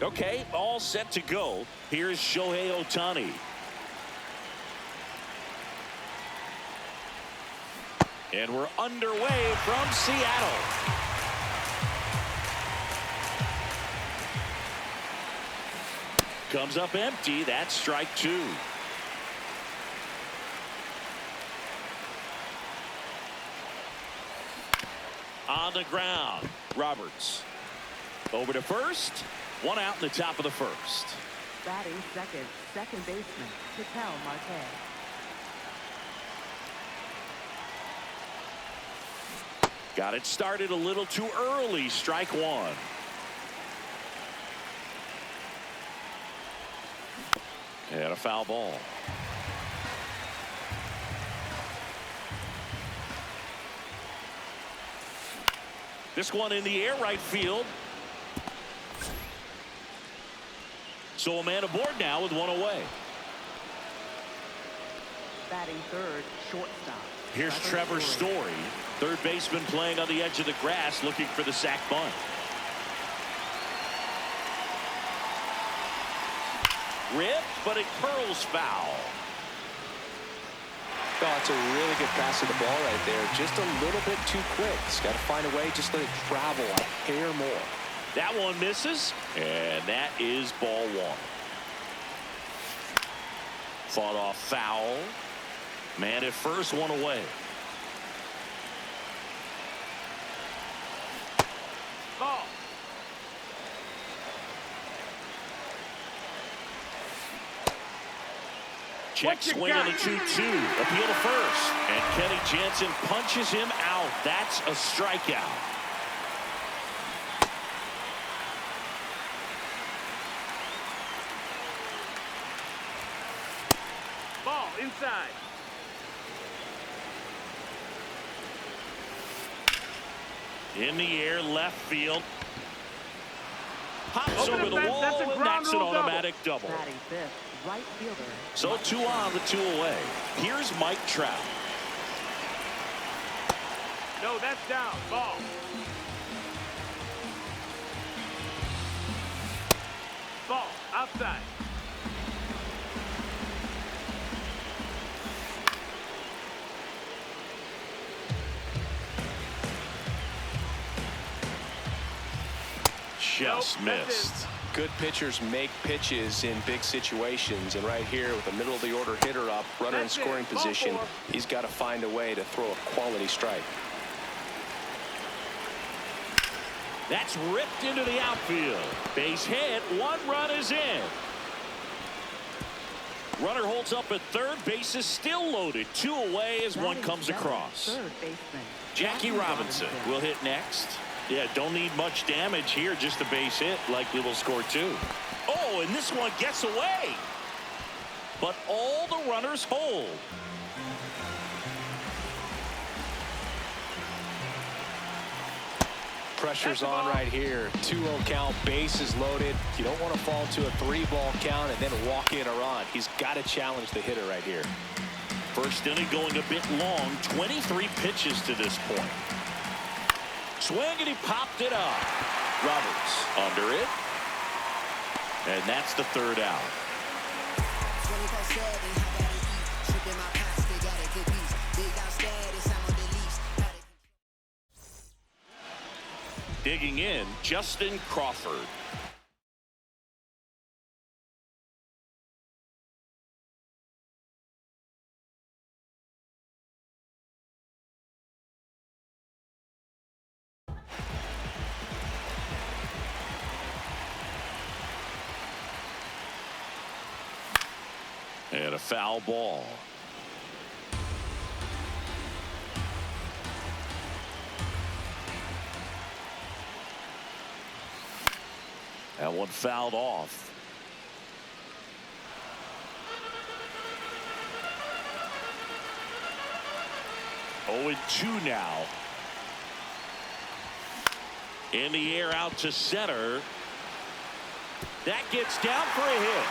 Okay, all set to go. Here's Shohei Ohtani. And we're underway from Seattle. Comes up empty. That's strike two. On the ground, Roberts. Over to first. One out in the top of the first. Batting second, second baseman, Ketel Marte. Got it started a little too early. Strike one. And a foul ball. This one in the air, right field. So a man aboard now with one away. Batting third, shortstop. Here's Trevor Story, third baseman, playing on the edge of the grass, looking for the sac bunt. Ripped, but it curls foul. Oh, it's a really good pass of the ball right there. Just a little bit too quick. He's got to find a way, just let it travel a hair more. That one misses, and that is ball one. Fought off foul. Man at first, one away. Ball. Check swing on the 2-2. Appeal to first. And Kenny Jansen punches him out. That's a strikeout. Ball inside. In the air, left field. Pops over the wall, and that's an automatic double. Batting fifth, right fielder. So two on with two away. Here's Mike Trout. No, that's down. Ball. Ball outside. Just missed. Good pitchers make pitches in big situations, and right here with the middle of the order hitter up, runner in scoring position, he's got to find a way to throw a quality strike. That's ripped into the outfield. Base hit. One run is in. Runner holds up at third. Base is still loaded. Two away as one comes across. Third baseman, Jackie Robinson will hit next. Yeah, don't need much damage here, just a base hit. Likely will score two. Oh, and this one gets away. But all the runners hold. Pressure's on right here. 2-0 count, bases loaded. You don't want to fall to a 3-ball count and then walk in or on. He's got to challenge the hitter right here. First inning going a bit long. 23 pitches to this point. Swing, and he popped it up. Roberts under it. And that's the third out. Digging in, Justin Crawford. And a foul ball. That one fouled off. Oh, and 2 now. In the air out to center. That gets down for a hit.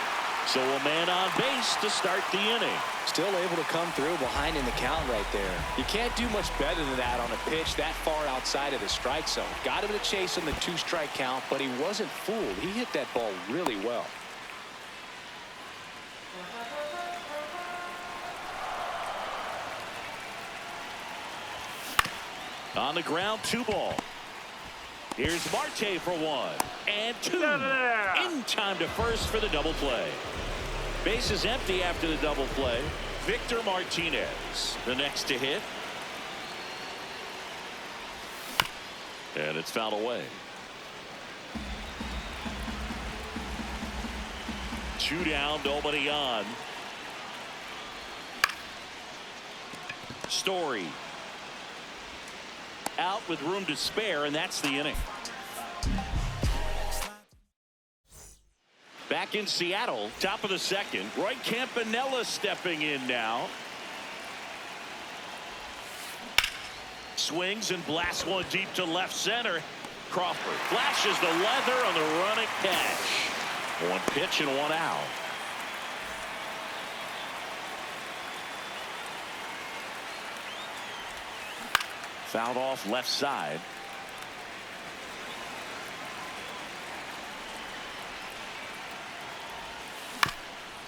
So a man on base to start the inning. Still able to come through behind in the count right there. You can't do much better than that on a pitch that far outside of the strike zone. Got him to chase on the 2-strike count, but he wasn't fooled. He hit that ball really well. On the ground, 2 ball. Here's Marte for 1 and 2. In time to first for the double play. Base is empty after the double play. Victor Martinez, the next to hit. And it's fouled away. 2 down, nobody on. Story out with room to spare, and that's the inning. Back in Seattle, top of the second. Roy Campanella stepping in now. Swings and blasts one deep to left center. Crawford flashes the leather on the running catch. 1 pitch and 1 out. Fouled off left side.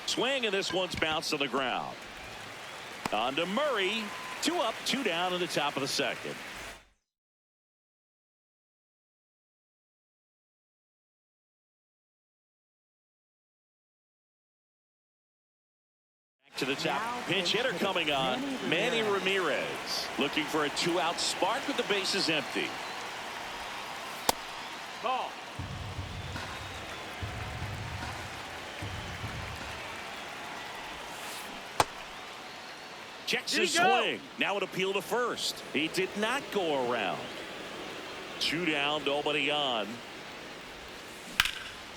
Swing, and this one's bounced on the ground. On to Murray. 2 up, 2 down in the top of the second. Back to the top. Pinch hitter coming on. Manny Ramirez looking for a 2-out spark with the bases empty. Ball. Checks his swing. Now an appeal to first. He did not go around. 2 down, nobody on.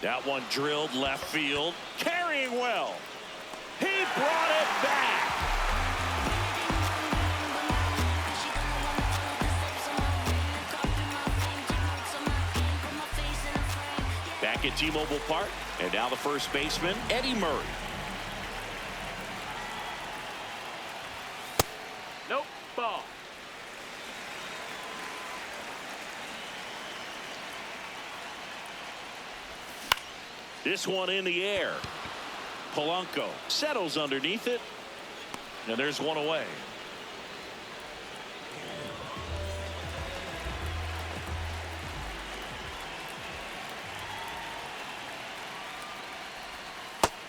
That one drilled left field. Carrying well. He brought it back. Back at T-Mobile Park. And now the first baseman, Eddie Murray. Nope. Ball. This one in the air. Polanco settles underneath it. And there's one away.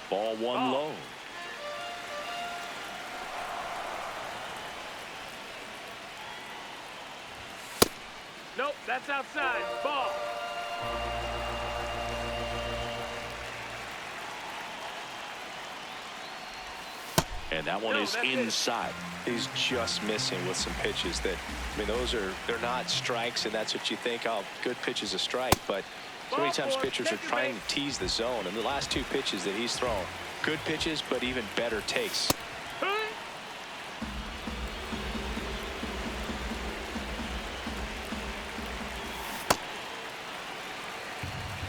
Ball 1 low. Nope, that's outside. Ball. And that one is inside. He's just missing with some pitches that, I mean, they're not strikes, and that's what you think, oh, good pitch is a strike. But so many times pitchers are trying to tease the zone, and the last 2 pitches that he's thrown, good pitches, but even better takes.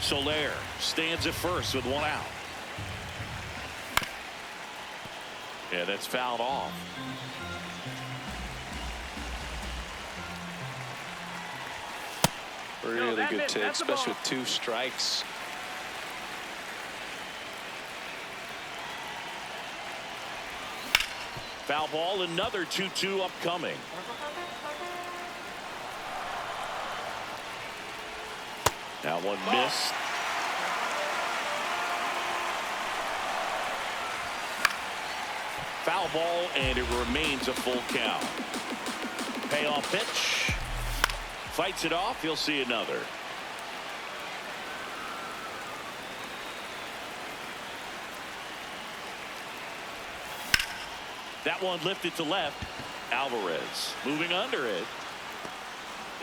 Soler stands at first with 1 out. And that's fouled off. Really good take, especially with 2 strikes. Foul ball, another 2-2 upcoming. That one missed. Foul ball, and it remains a full count. Payoff pitch. Fights it off. He'll see another. That one lifted to left. Alvarez moving under it.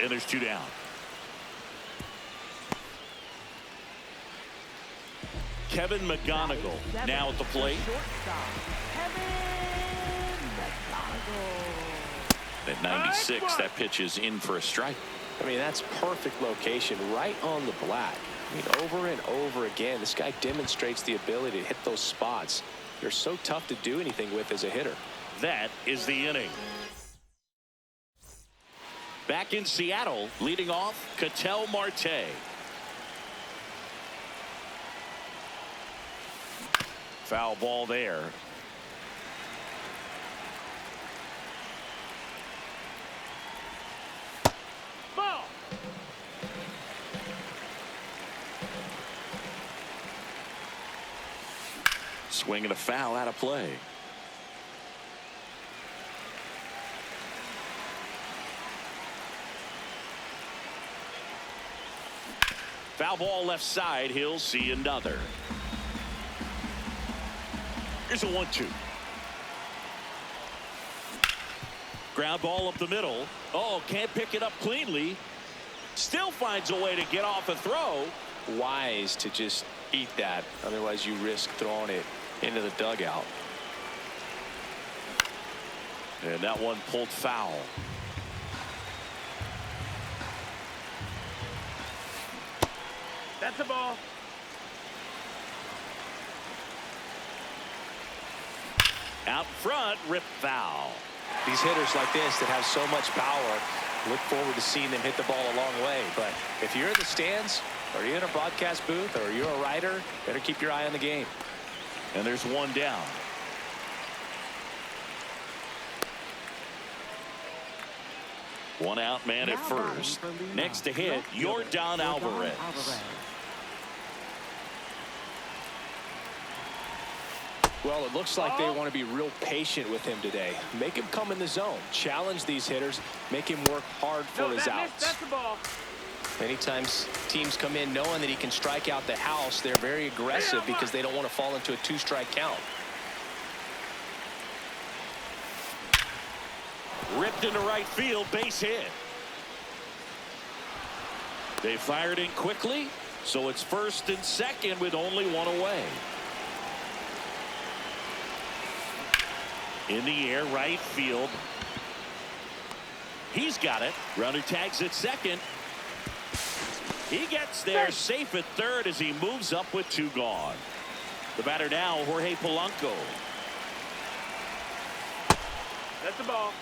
And there's 2 down. Kevin McGonigal now at the plate. At 96, that pitch is in for a strike. I mean, that's perfect location right on the black. I mean, over and over again, this guy demonstrates the ability to hit those spots. They're so tough to do anything with as a hitter. That is the inning. Back in Seattle, leading off, Ketel Marte. Foul ball there. Ball. Swing and a foul out of play. Foul ball left side. He'll see another. Here's a 1-2. Ground ball up the middle. Oh, can't pick it up cleanly. Still finds a way to get off a throw. Wise to just eat that. Otherwise, you risk throwing it into the dugout. And that one pulled foul. That's a ball. Out front, rip foul. These hitters like this that have so much power, look forward to seeing them hit the ball a long way. But if you're in the stands, or you're in a broadcast booth, or you're a writer, better keep your eye on the game. And there's one down. One out man at first. Next to hit, Yordan Alvarez. Well, it looks like they want to be real patient with him today. Make him come in the zone. Challenge these hitters. Make him work hard for his outs. That's the ball. Many times teams come in knowing that he can strike out the house. They're very aggressive because they don't want to fall into a 2-strike count. Ripped into right field, base hit. They fired in quickly, so it's first and second with only one away. In the air, right field. He's got it. Runner tags at second. He gets there safe at third as he moves up with 2 gone. The batter now, Jorge Polanco. That's the ball.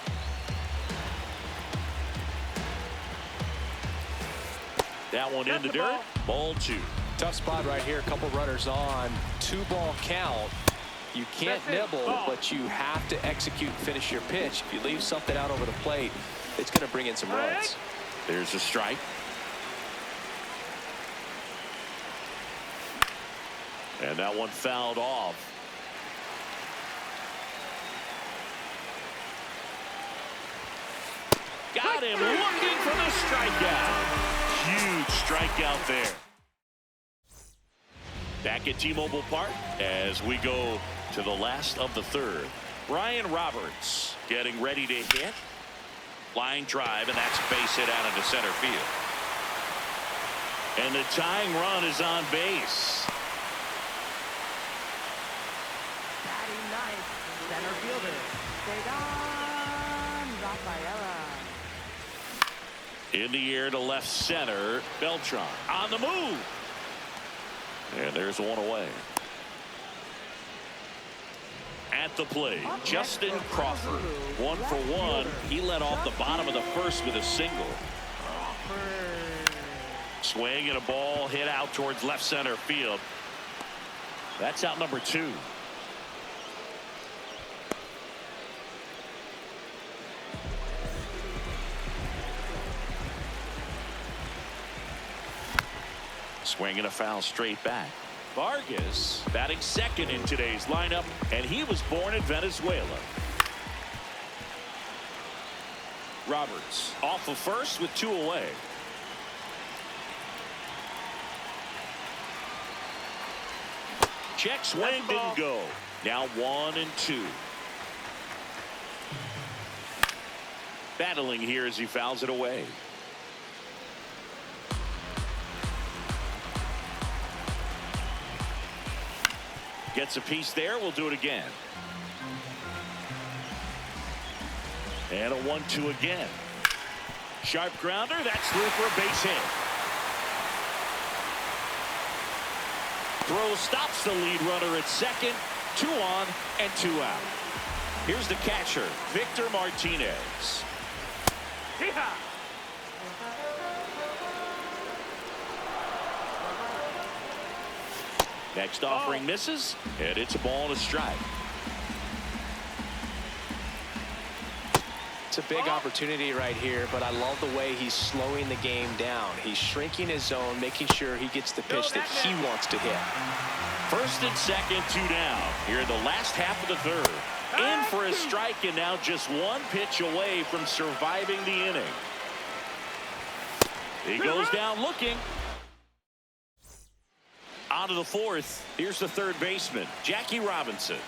That one in the dirt. Ball 2. Tough spot right here. A couple runners on. 2-ball count. You can't nibble, but you have to execute and finish your pitch. If you leave something out over the plate, it's going to bring in some runs. There's a strike. And that one fouled off. Got him looking for the strikeout. Huge strikeout there. Back at T-Mobile Park as we go to the last of the third. Brian Roberts getting ready to hit. Line drive, and that's a base hit out into center field. And the tying run is on base. Batting nice, center fielder, Sedan Rafaela. In the air to left center, Beltran on the move. And there's one away. At the plate, Justin Crawford. 1 for 1. He led off the bottom of the first with a single. Swing and a ball hit out towards left center field. That's out number 2. Swing and a foul straight back. Vargas batting second in today's lineup, and he was born in Venezuela. Roberts off of first with 2 away. Check swing, didn't go. Now 1 and 2. Battling here as he fouls it away. Gets a piece there. We'll do it again. And a 1-2 again. Sharp grounder. That's through for a base hit. throw stops the lead runner at second. 2 on and 2 out. Here's the catcher, Victor Martinez. Yeehaw! Next offering misses, and it's a ball and a strike. It's a big opportunity right here, but I love the way he's slowing the game down. He's shrinking his zone, making sure he gets the pitch that he wants to hit. First and second, 2 down. Here in the last half of the third. In for a strike, and now just 1 pitch away from surviving the inning. He goes down looking. On to the 4th. Here's the third baseman, Jackie Robinson.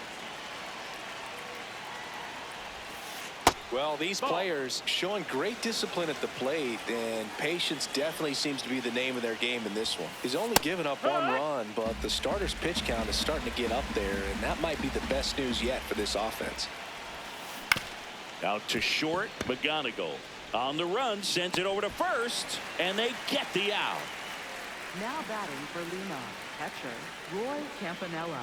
Well, these players showing great discipline at the plate, and patience definitely seems to be the name of their game in this one. He's only given up 1 run, but the starter's pitch count is starting to get up there, and that might be the best news yet for this offense. Out to short, McGonigal. On the run, sends it over to first, and they get the out. Now batting for Lima, catcher, Roy Campanella.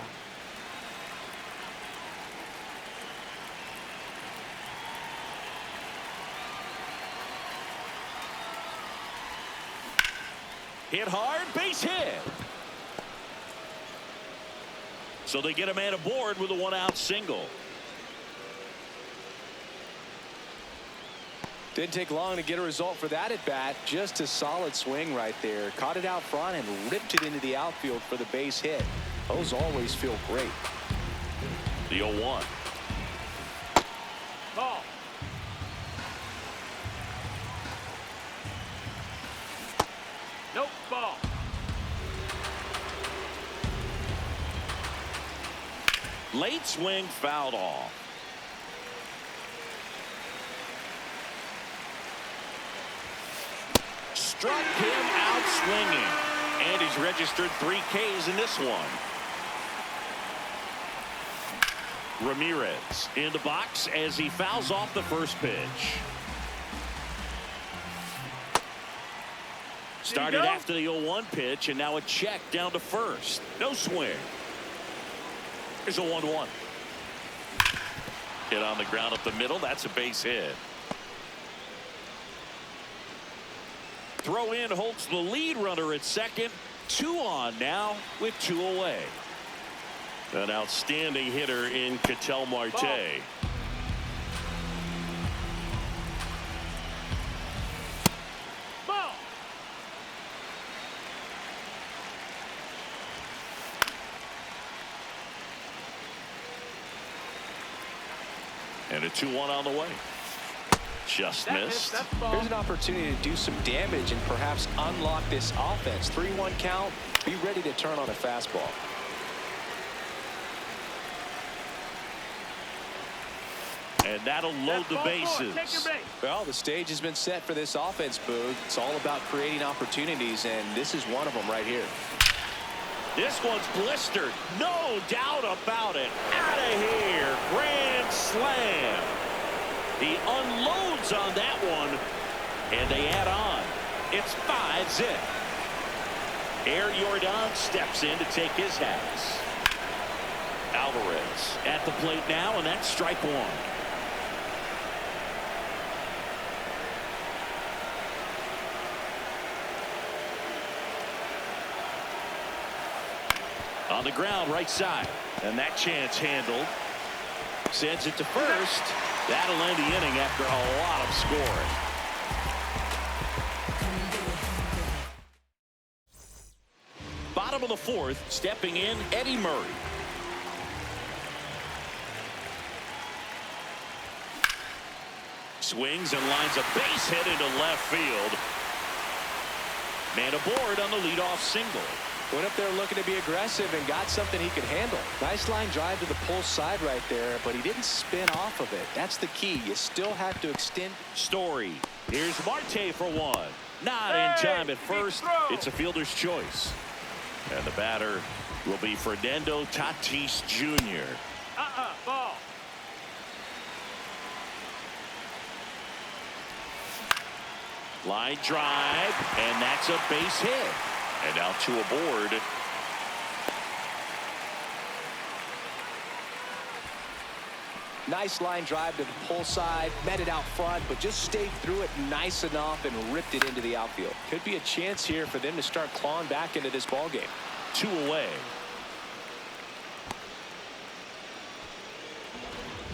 Hit hard, base hit. So they get a man aboard with a 1-out single. Didn't take long to get a result for that at bat. Just a solid swing right there. Caught it out front and ripped it into the outfield for the base hit. Those always feel great. The 0-1. Ball. Nope, ball. Late swing fouled off. Struck him out swinging. And he's registered 3 Ks in this one. Ramirez in the box as he fouls off the first pitch. Started after the 0-1 pitch, and now a check down to first. No swing. Here's a 1-1. Hit on the ground up the middle. That's a base hit. Throw in holds the lead runner at second. 2 on now with 2 away. An outstanding hitter in Ketel Marte. Ball. And a 2-1 on the way. Just missed. Here's an opportunity to do some damage and perhaps unlock this offense. 3-1 count. Be ready to turn on a fastball. And that'll load the bases. Well, the stage has been set for this offense, Boog. It's all about creating opportunities, and this is one of them right here. This one's blistered. No doubt about it. Out of here. Grand slam. He unloads on that one, and they add on. It's 5-zip. Air Jordan steps in to take his hats. Alvarez at the plate now, and that's strike 1. On the ground, right side. And that chance handled. Sends it to first. That'll end the inning after a lot of scoring. Bottom of the 4th, stepping in, Eddie Murray. Swings and lines a base hit into left field. Man aboard on the leadoff single. Went up there looking to be aggressive and got something he could handle. Nice line drive to the pull side right there, but he didn't spin off of it. That's the key. You still have to extend. Story. Here's Marte for 1. Not in time at first. It's a fielder's choice. And the batter will be Fernando Tatis Jr. Ball. Line drive, and that's a base hit. And now 2 aboard. Nice line drive to the pull side, met it out front, but just stayed through it nice enough and ripped it into the outfield. Could be a chance here for them to start clawing back into this ball game. 2 away.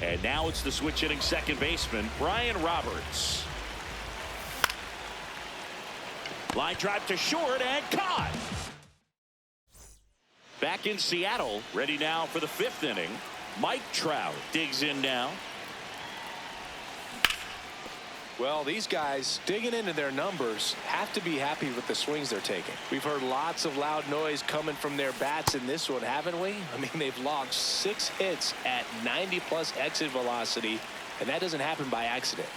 And now it's the switch hitting second baseman, Brian Roberts. Line drive to short and caught. Back in Seattle, ready now for the 5th inning. Mike Trout digs in now. Well, these guys digging into their numbers have to be happy with the swings they're taking. We've heard lots of loud noise coming from their bats in this one, haven't we? I mean, they've logged 6 hits at 90+ exit velocity, and that doesn't happen by accident.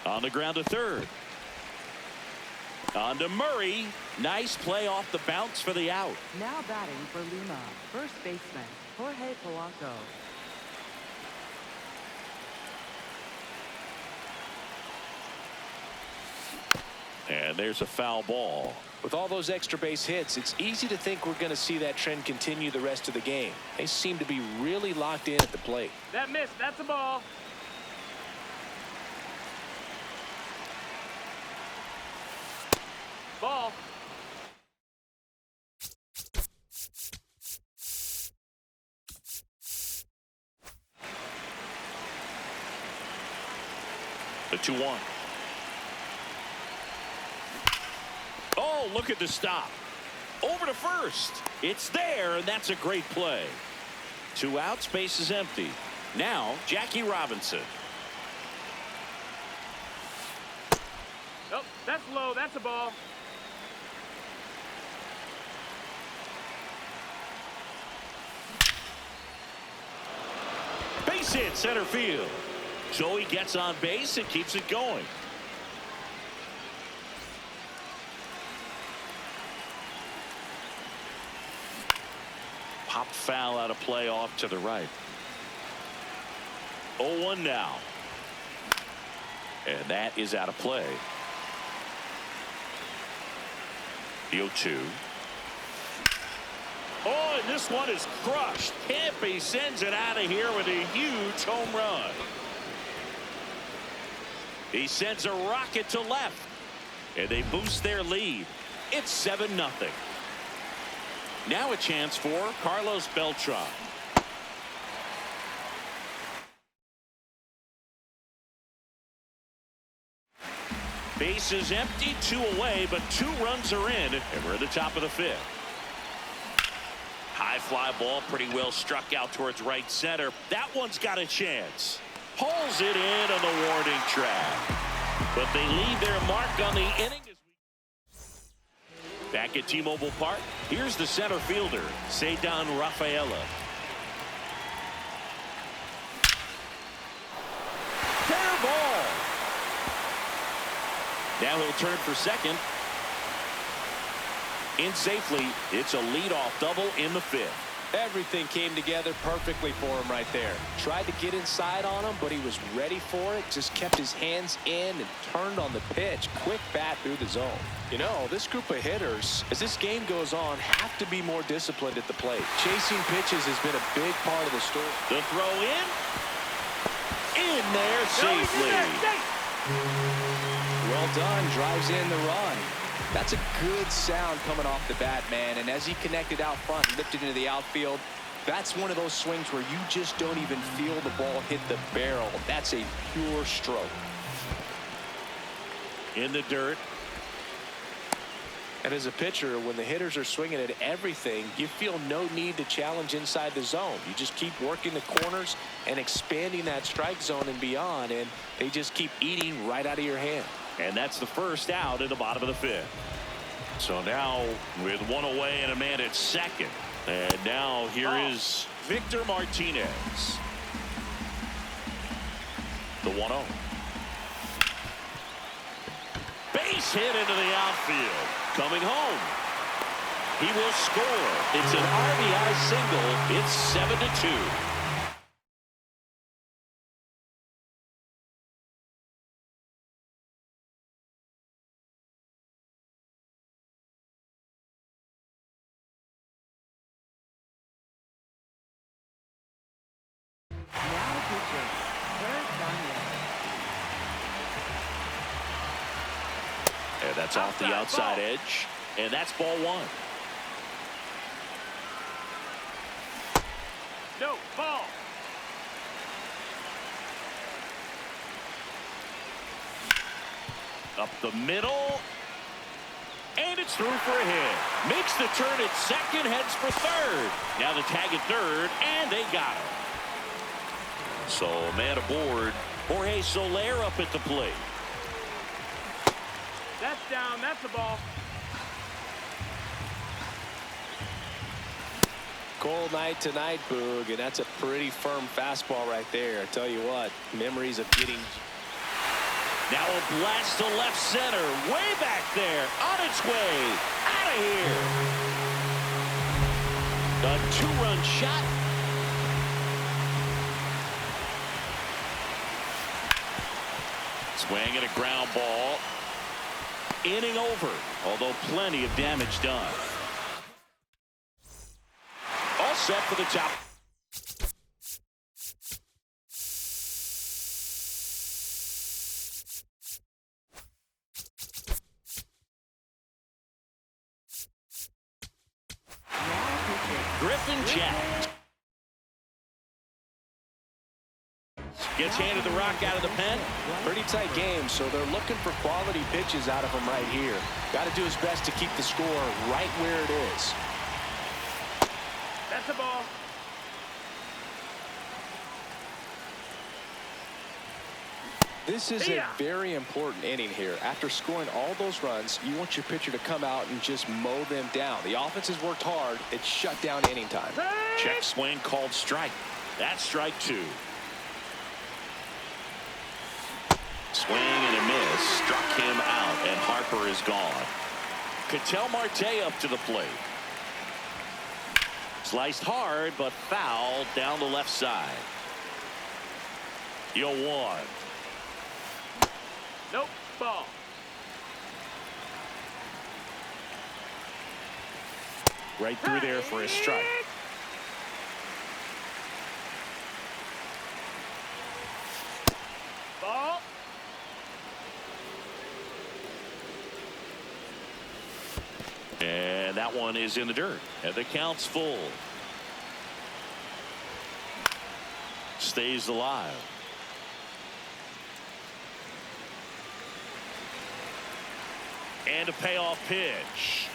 On the ground to third. On to Murray. Nice play off the bounce for the out. Now batting for Lima, first baseman, Jorge Polanco. And there's a foul ball. With all those extra base hits, it's easy to think we're going to see that trend continue the rest of the game. They seem to be really locked in at the plate. That missed. That's a ball. Ball. The 2-1. Oh, look at the stop. Over to first. It's there, and that's a great play. 2 outs, base is empty. Now, Jackie Robinson. Oh, that's low. That's a ball. Base hit center field. So he gets on base and keeps it going. Pop foul out of play off to the right. 0-1 now. And that is out of play. The 0-2. Oh, and this one is crushed. Campy sends it out of here with a huge home run. He sends a rocket to left. And they boost their lead. It's 7-0. Now a chance for Carlos Beltran. Base is empty, 2 away, but 2 runs are in, and we're at the top of the 5th. High fly ball, pretty well struck out towards right center. That one's got a chance. Pulls it in on the warning track. But they leave their mark on the inning. Back at T-Mobile Park, here's the center fielder, Ceddanne Rafaela. Fair ball. Now he'll turn for second. In safely, it's a leadoff double in the 5th. Everything came together perfectly for him right there. Tried to get inside on him, but he was ready for it. Just kept his hands in and turned on the pitch. Quick bat through the zone. You know, this group of hitters, as this game goes on, have to be more disciplined at the plate. Chasing pitches has been a big part of the story. The throw in there safely. Well done. Drives in the run. That's a good sound coming off the bat, man. And as he connected out front, lifted into the outfield, that's one of those swings where you just don't even feel the ball hit the barrel. That's a pure stroke. In the dirt. And as a pitcher, when the hitters are swinging at everything, you feel no need to challenge inside the zone. You just keep working the corners and expanding that strike zone and beyond, and they just keep eating right out of your hand. And that's the first out at the bottom of the 5th. So now with 1 away and a man at second. And now here is Victor Martinez. The 1-0. Base hit into the outfield. Coming home. He will score. It's an RBI single. It's 7-2. Now pitching And that's off the outside edge. And that's ball one. No, ball. Up the middle. And it's through for a hit. Makes the turn at second, heads for third. Now the tag at third, and they got him. So man aboard. Jorge Soler up at the plate. That's down. That's a ball. Cold night tonight, Boog, and that's a pretty firm fastball right there. I tell you what, memories of getting. Now a blast to left center, way back there, on its way, out of here. A two-run shot. Swing and a ground ball. Inning over, although plenty of damage done. All set for the top. Griffin Jack gets handed the rock out of the pen. Pretty tight game, so they're looking for quality pitches out of him right here. Got to do his best to keep the score right where it is. That's a ball. This is a very important inning here. After scoring all those runs, you want your pitcher to come out and just mow them down. The offense has worked hard. It's shut down inning time. Check swing called strike. That's strike two. Swing and a miss. Struck him out, and Harper is gone. Ketel Marte up to the plate. Sliced hard, but fouled down the left side. 0-1. Nope, ball. Right through there for a strike. Ball. And that one is in the dirt. And the count's full. Stays alive. And a payoff pitch.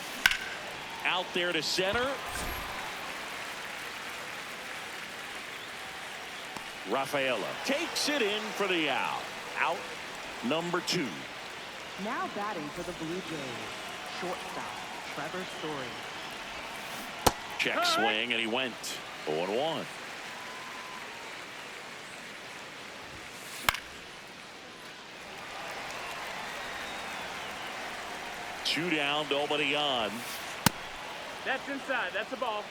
Out there to center. Rafaela takes it in for the out. Out number 2. Now batting for the Blue Jays, shortstop Trevor Story. Check swing, and he went 0-1. Two down, nobody on. That's inside. That's a ball.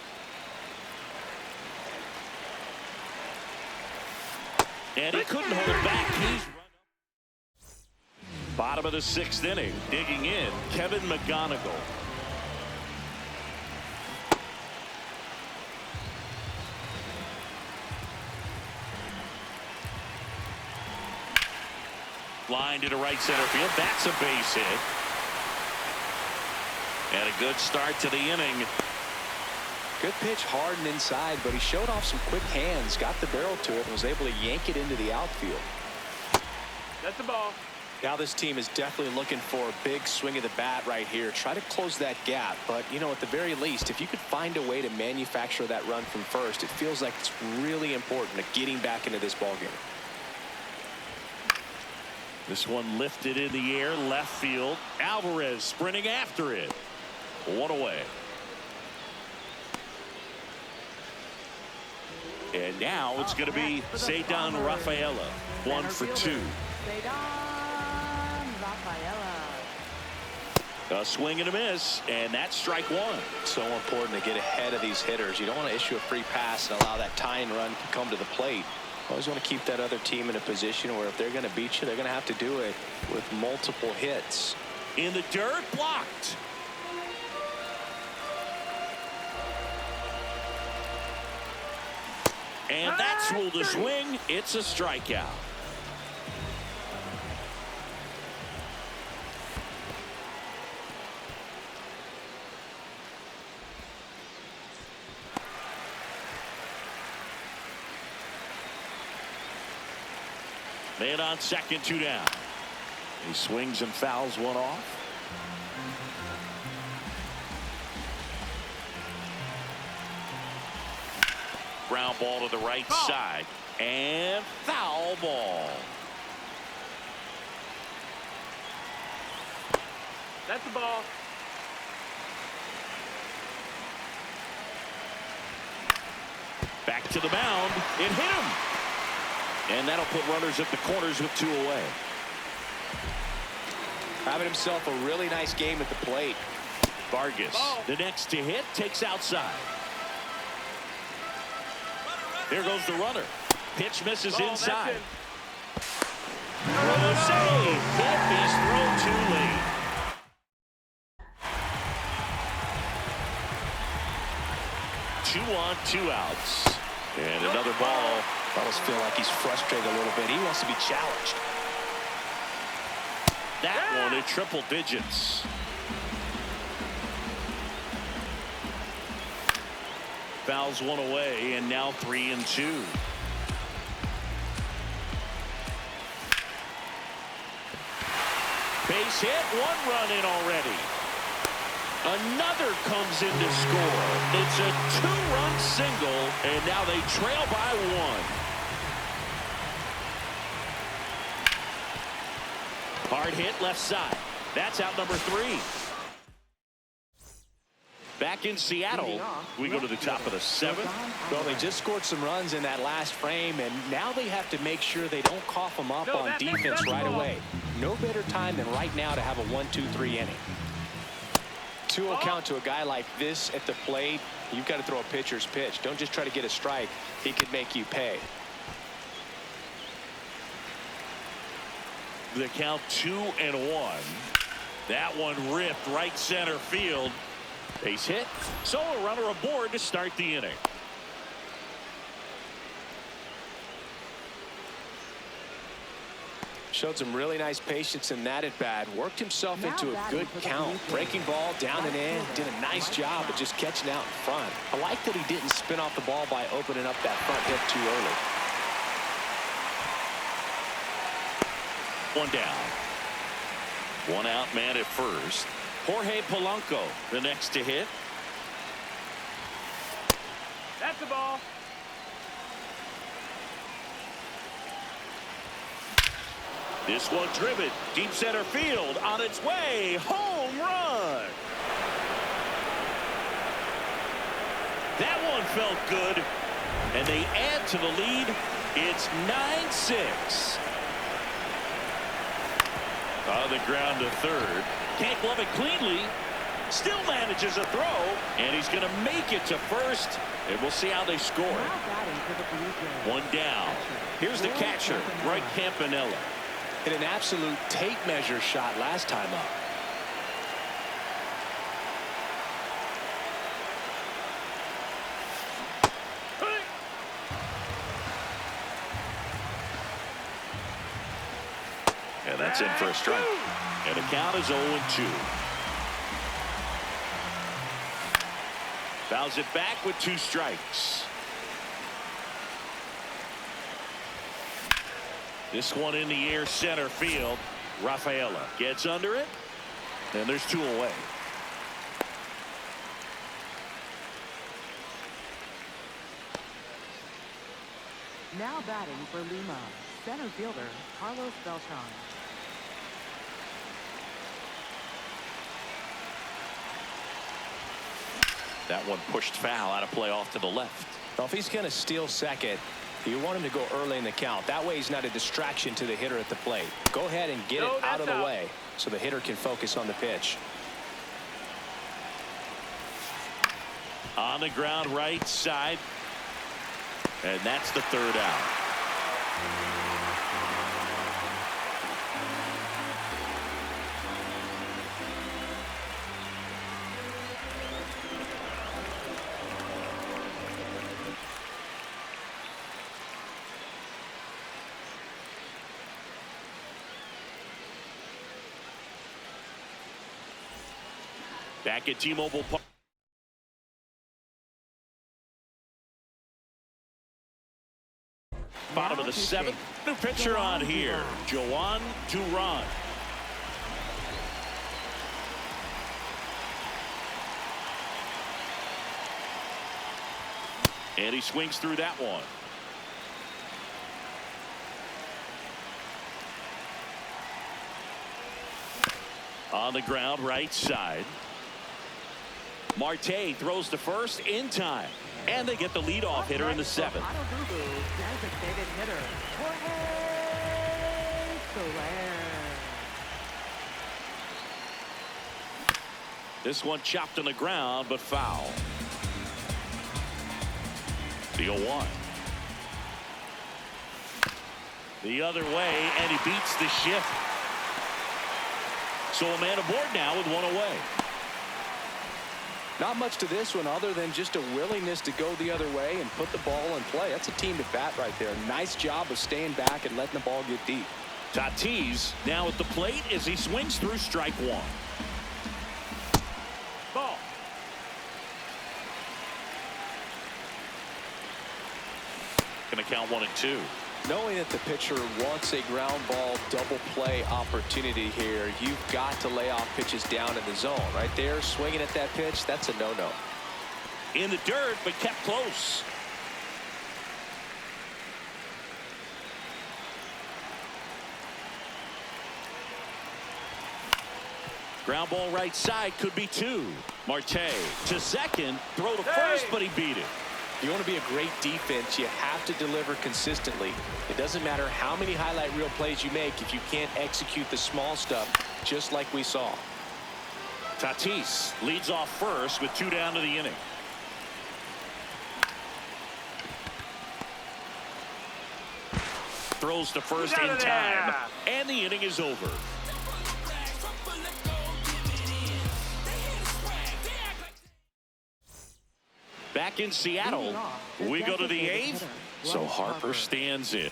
And he couldn't hold it back. He's bottom of the 6th inning. Digging in, Kevin McGonigal. Line to the right center field. That's a base hit. And a good start to the inning. Good pitch, hard and inside, but he showed off some quick hands, got the barrel to it, and was able to yank it into the outfield. That's a ball. Now this team is definitely looking for a big swing of the bat right here. Try to close that gap, but, you know, at the very least, if you could find a way to manufacture that run from first, it feels like it's really important to getting back into this ballgame. This one lifted in the air, left field. Alvarez sprinting after it. One away. And now it's going to be Ceddanne Rafaela. 1 for 2. Ceddanne Rafaela. A swing and a miss, and that's strike 1. So important to get ahead of these hitters. You don't want to issue a free pass and allow that tying run to come to the plate. Always want to keep that other team in a position where if they're going to beat you, they're going to have to do it with multiple hits. In the dirt, blocked. And that's ruled a swing. It's a strikeout. Man on second, 2 down. He swings and fouls one off. Ground ball to the right side. And foul ball. That's the ball. Back to the mound. It hit him. And that'll put runners at the corners with 2 away. Having himself a really nice game at the plate. Vargas, the next to hit, takes outside. Here goes the runner. Pitch misses inside. Throw save. Hit. He's thrown too late. Two on, 2 outs. And another ball. I almost feel like he's frustrated a little bit. He wants to be challenged. That one at triple digits. Fouls one away, and now 3 and 2. Base hit, 1 run in already. Another comes in to score. It's a 2-run single, and now they trail by 1. Hard hit left side. That's out number 3. Back in Seattle, we go to the top of the 7th. Well, they just scored some runs in that last frame, and now they have to make sure they don't cough them up on defense right away. No better time than right now to have a 1-2-3 inning. 2-0 count to a guy like this at the plate. You've got to throw a pitcher's pitch. Don't just try to get a strike. He could make you pay. The count 2-1. That one ripped right center field. Base hit. So a runner aboard to start the inning. Showed some really nice patience in that at bat. Worked himself into a good count. Breaking ball down and in. Did a nice job of just catching out in front. I like that he didn't spin off the ball by opening up that front hip too early. 1 down. 1 out man at first. Jorge Polanco, the next to hit. That's the ball. This one driven deep center field on its way. Home run. That one felt good. And they add to the lead. It's 9-6. On the ground to third. Can't glove it cleanly. Still manages a throw. And he's going to make it to first. And we'll see how they score. 1 down. Here's the catcher, Roy Campanella. Hit an absolute tape measure shot last time up. And that's in for a strike. And the count is 0-2. Fouls it back with 2 strikes. This one in the air center field. Rafaela gets under it. And there's 2 away. Now batting for Lima, center fielder Carlos Beltran. That one pushed foul out of play off to the left. Well, if he's going to steal second, you want him to go early in the count. That way he's not a distraction to the hitter at the plate. Go ahead and get it out of the way so the hitter can focus on the pitch. On the ground right side. And that's the 3rd out. Back at T-Mobile Park. Bottom of the 7th. pitcher on here, Joan Duran. And he swings through that one. On the ground, right side. Marte throws to first in time. And they get the leadoff hitter in the seventh. Designated hitter, Jorge Soler. This one chopped on the ground, but foul. The 0-1. The other way, and he beats the shift. So a man aboard now with one away. Not much to this one other than just a willingness to go the other way and put the ball in play. That's a team to bat right there. Nice job of staying back and letting the ball get deep. Tatis now at the plate as he swings through strike one. Ball. Gonna count 1-2. Knowing that the pitcher wants a ground ball double play opportunity here, you've got to lay off pitches down in the zone. Right there, swinging at that pitch, that's a no-no. In the dirt, but kept close. Ground ball right side, could be two. Marte to second, throw to first, but he beat it. You want to be a great defense, you have to deliver consistently. It doesn't matter how many highlight reel plays you make if you can't execute the small stuff, just like we saw. Tatis leads off first with 2 down to the inning. Throws to first in time, and the inning is over. Back in Seattle, we go to the 8th, so Harper stands in.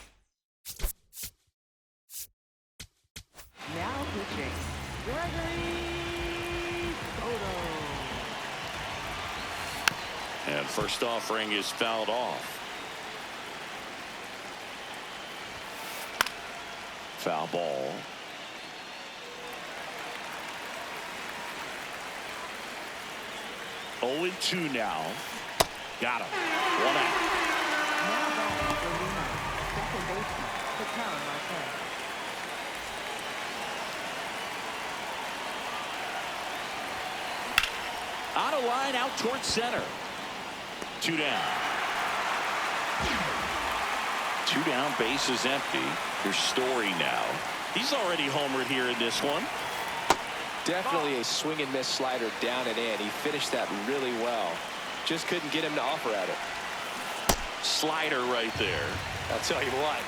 Now pitching, Gregory Soto. And first offering is fouled off. Foul ball. Oh, 2 now. Got him. 1 out. Now batting for Lima, second baseman, Patel Marte. On a line out towards center. 2 down. 2 down, base is empty. Here's Story now. He's already homered here in this one. Definitely a swing and miss slider down and in. He finished that really well. Just couldn't get him to offer at it. Slider right there. I'll tell you what,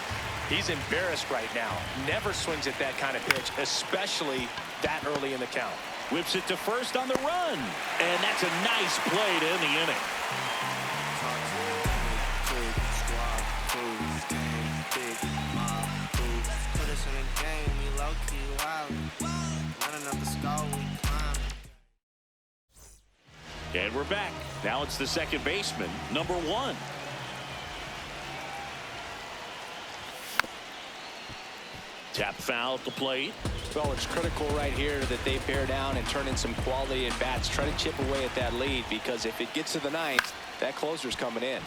he's embarrassed right now. Never swings at that kind of pitch, especially that early in the count. Whips it to first on the run. And that's a nice play to end the inning. And we're back. Now it's the second baseman, number 1. Tap foul at the plate. Well, it's critical right here that they bear down and turn in some quality at bats. Try to chip away at that lead, because if it gets to the 9th, that closer's coming in.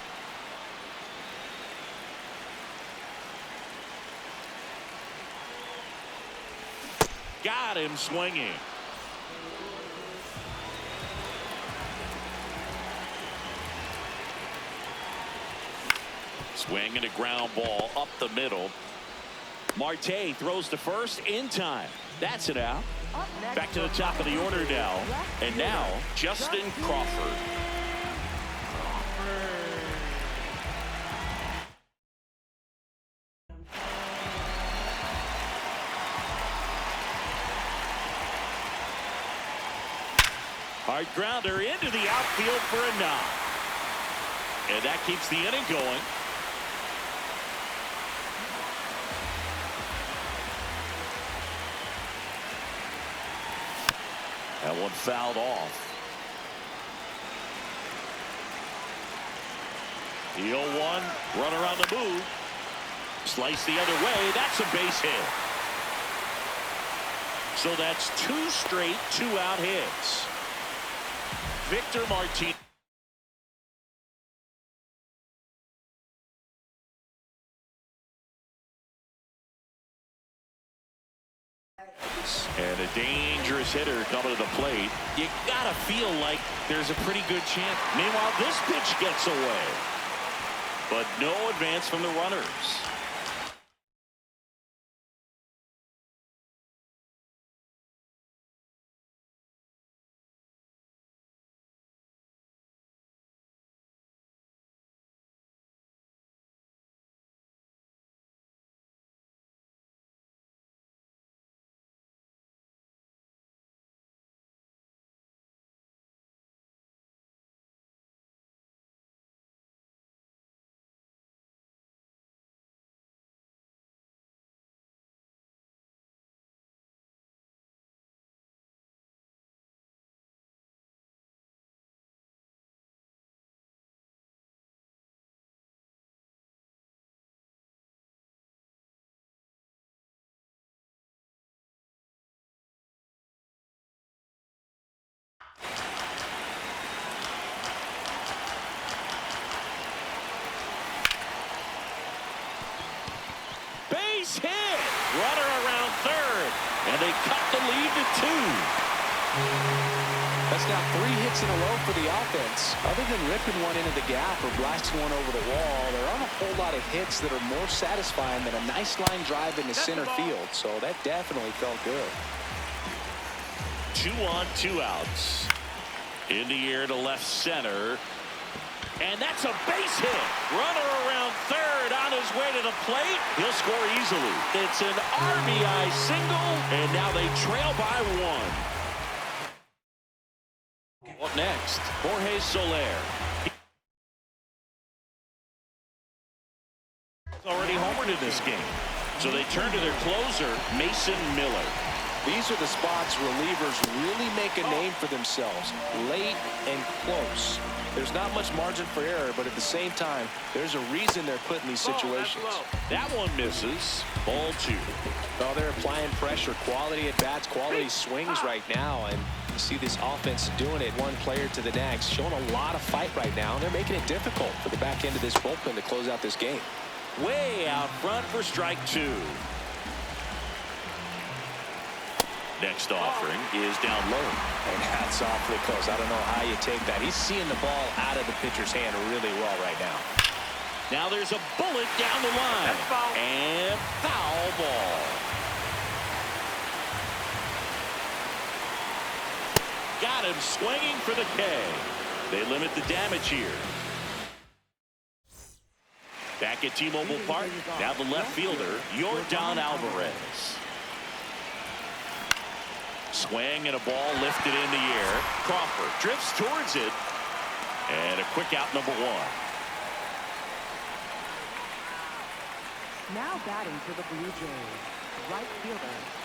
Got him swinging. Swing and a ground ball up the middle. Marte throws to first in time. That's it out. Back to the top of the order now. And now, Justin Crawford. Hard grounder into the outfield for a knock. And that keeps the inning going. That one fouled off. The 0-1, runner on the move. Slice the other way. That's a base hit. So that's 2 straight 2-out hits. Victor Martinez. And a dangerous hitter coming to the plate. You gotta feel like there's a pretty good chance. Meanwhile, this pitch gets away. But no advance from the runners. Base hit. Runner around third. And they cut the lead to 2. That's now 3 hits in a row for the offense. Other than ripping one into the gap or blasting one over the wall, there aren't a whole lot of hits that are more satisfying than a nice line drive into center field. So that definitely felt good. 2 on, 2 outs. In the air to left center. And that's a base hit. Runner around third on his way to the plate. He'll score easily. It's an RBI single, and now they trail by 1. Up next, Jorge Soler. He's already homered in this game. So they turn to their closer, Mason Miller. These are the spots relievers really make a name for themselves. Late and close. There's not much margin for error, but at the same time, there's a reason they're put in these situations. That one misses. Ball 2. Oh, they're applying pressure. Quality at bats, quality swings right now. And you see this offense doing it one player to the next. Showing a lot of fight right now. And they're making it difficult for the back end of this bullpen to close out this game. Way out front for strike 2. Next offering is down low. And that's awfully close. I don't know how you take that. He's seeing the ball out of the pitcher's hand really well right now. Now there's a bullet down the line. Foul. And foul ball. Got him swinging for the K. They limit the damage here. Back at T-Mobile Park, now the left fielder, Yordan Alvarez. Swing and a ball lifted in the air. Crawford drifts towards it. And a quick out, number 1. Now batting for the Blue Jays, right fielder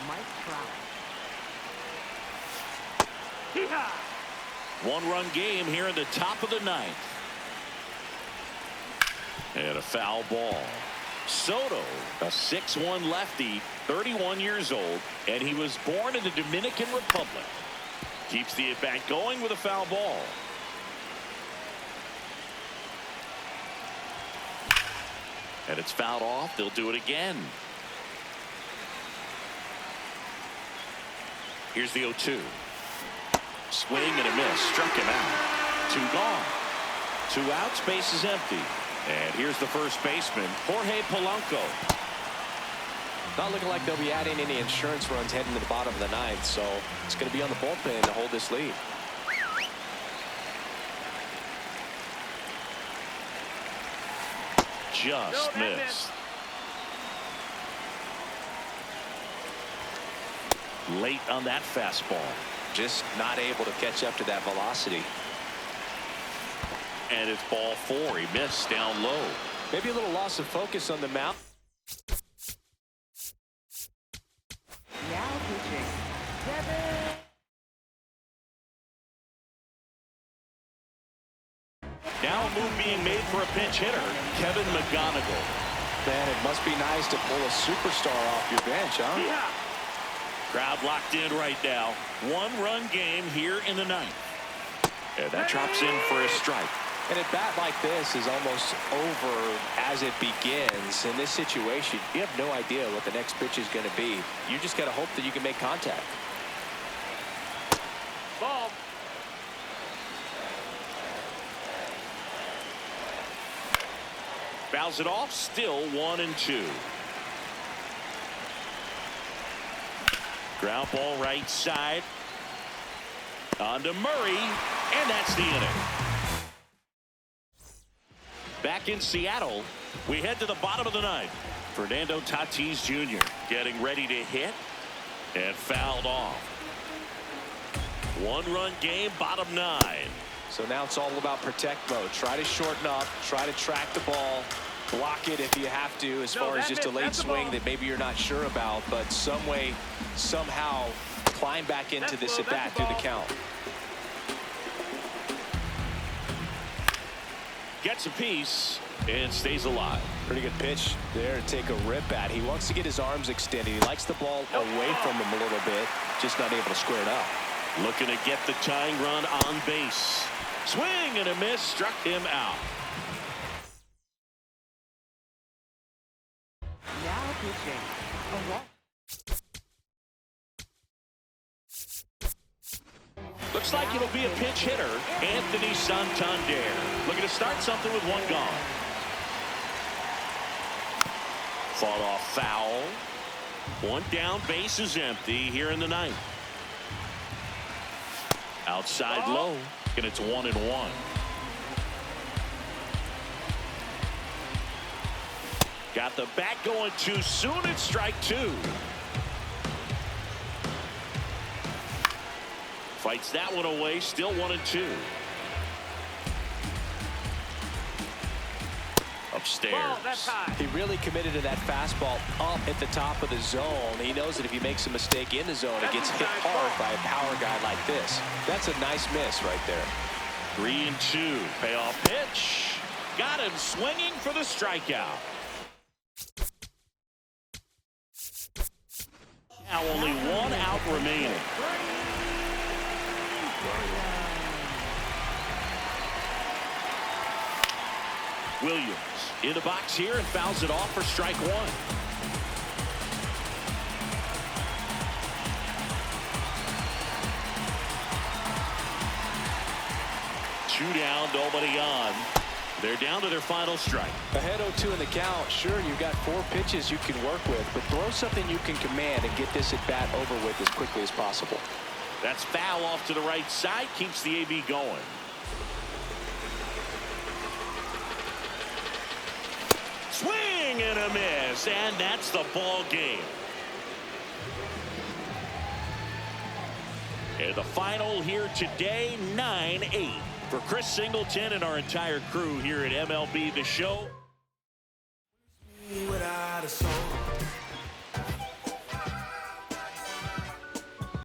Mike Trout. 1-run game here in the top of the 9th. And a foul ball. Soto, a 6'1" lefty, 31 years old, and he was born in the Dominican Republic. Keeps the at-bat going with a foul ball. And it's fouled off. They'll do it again. Here's the 0-2. Swing and a miss. Struck him out. 2 gone. 2 outs. Base is empty. And here's the first baseman, Jorge Polanco. Not looking like they'll be adding any insurance runs heading to the bottom of the 9th, so it's going to be on the bullpen to hold this lead. Just missed. Late on that fastball. Just not able to catch up to that velocity. And it's ball 4. He missed down low. Maybe a little loss of focus on the mound. Now pitching, Devin. Now a move being made for a pinch hitter, Kevin McGonigal. Man, it must be nice to pull a superstar off your bench, huh? Yeah. Crowd locked in right now. 1-run game here in the ninth. And that drops in for a strike. And a bat like this is almost over as it begins. In this situation, you have no idea what the next pitch is going to be. You just got to hope that you can make contact. Ball. Fouls it off, still 1-2. Ground ball right side. On to Murray, and that's the inning. Back in Seattle, we head to the bottom of the ninth. Fernando Tatis Jr. getting ready to hit and fouled off. 1-run game, bottom 9. So now it's all about protect mode. Try to shorten up, try to track the ball, block it if you have to, as far as just a late swing that maybe you're not sure about, but some way, somehow climb back into this at bat through the count. Gets a piece and stays alive. Pretty good pitch there to take a rip at. He wants to get his arms extended. He likes the ball away from him a little bit, just not able to square it up. Looking to get the tying run on base. Swing and a miss, struck him out. Now pitching. A walk. Looks like it'll be a pinch hitter, Anthony Santander. Looking to start something with 1 gone. Fought off foul. 1 down, base is empty here in the ninth. Outside low, and it's 1-1. Got the bat going too soon. It's strike 2. Fights that one away, still 1-2. Upstairs. Ball, that's high. He really committed to that fastball up at the top of the zone. He knows that if he makes a mistake in the zone, it gets hit hard by a power guy like this. That's a nice miss right there. 3-2. Payoff pitch. Got him swinging for the strikeout. Now only 1 out remaining. Williams in the box here and fouls it off for strike 1. 2 down, nobody on. They're down to their final strike. Ahead 0-2 in the count. Sure, you've got 4 pitches you can work with, but throw something you can command and get this at bat over with as quickly as possible. That's foul off to the right side, keeps the AB going. Swing and a miss, and that's the ball game. And the final here today, 9-8. For Chris Singleton and our entire crew here at MLB The Show.